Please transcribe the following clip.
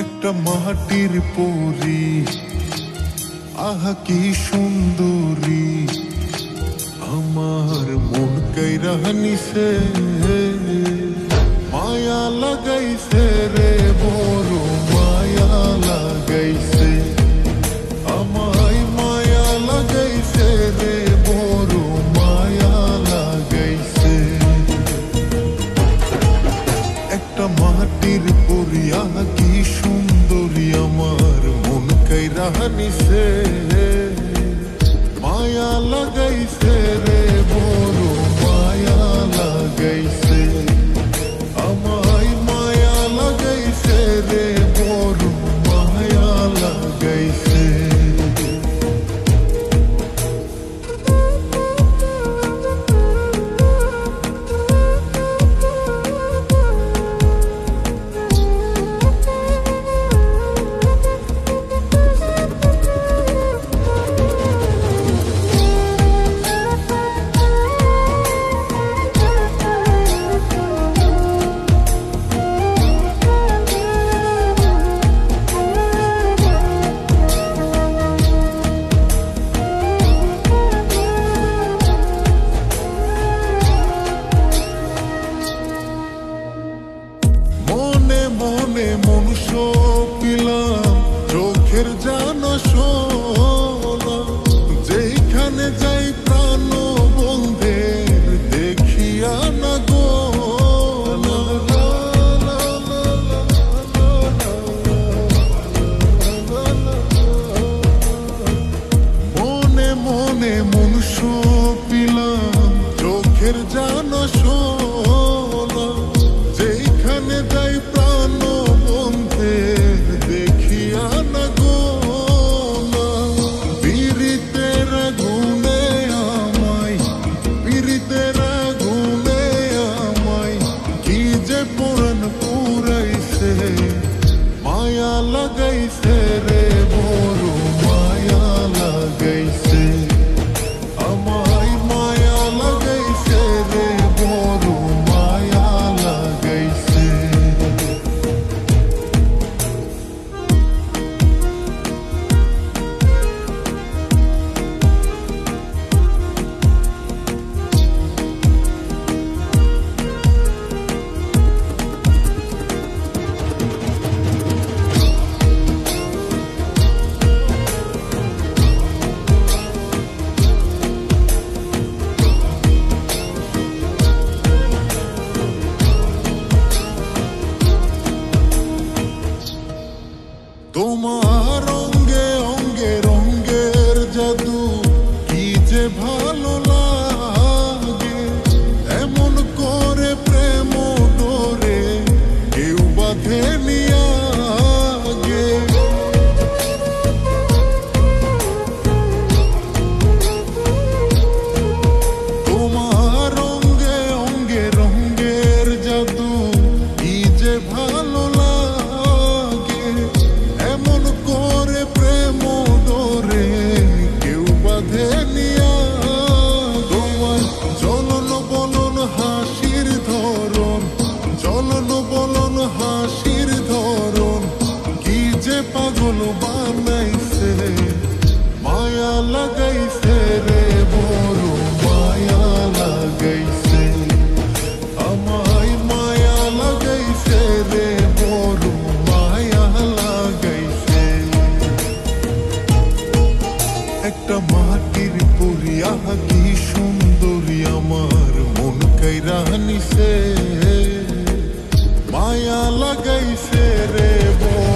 একটা মাটির পরী, আহা কি সুন্দরী, আমার মন কাইরা নিছে, মায়া লাগাইছে রে, বড় মায়া লাগাইছে, আমায় মায়া লাগাইছে রে, বড় মায়া লাগাইছে। একটা মাটির পরী, আহা কি সুন্দরী, আমার মন কাইরা নিছে, মায়া লাগাইছে রে, বড় মায়া লাগাইছে, আমায় মায়া লাগাইছে রে, বড় মায়া লাগাইছে। মনে মনুষ্য পিলাম, চোখের জানা শোনা, যেখানে যাই প্রাণ বন্ধের দেখিয়া না গো, মনে মনে মনুষ্য পিলাম, চোখের জানা শোনা, যেখানে যাই প্রাণ বন্ধে দেখিয়া না গো, পীড়িতের গুণে আমায়, পীড়িতের গুণে আমায়, কি যে পুরাণ পুরাইছে, মায়া লাগাইছে রে, বড় মায়া লাগাইছে, আমায় মায়া লাগাইছে রে, বড় মায়া লাগাইছে। তোমার অঙ্গে অঙ্গে রঙ্গের জাদু, কি যে ভালো লাগে, এমন করে প্রেম ডোরে কেউ বাঁধে নিয়া গে। তোমার অঙ্গে অঙ্গে রঙ্গের জাদু, কি যে ভালো লাগে, এমন করে প্রেম ডোরে কেউ বাঁধে নিয়া। তোমার চলন বলন হাসির ধরন, চলন বলন হাসির ধরন, কি যে পাগল বানাইছে, মায়া লাগাইছে রে, বড় মায়া লাগাইছে, আমায় মায়া লাগাইছে রে, বড় মায়া লাগাইছে। একটা মাটির পরী, আহা কি সুন্দরী, আমার মন কাইরা নিছে, মায়া লাগাইছে রে, বড়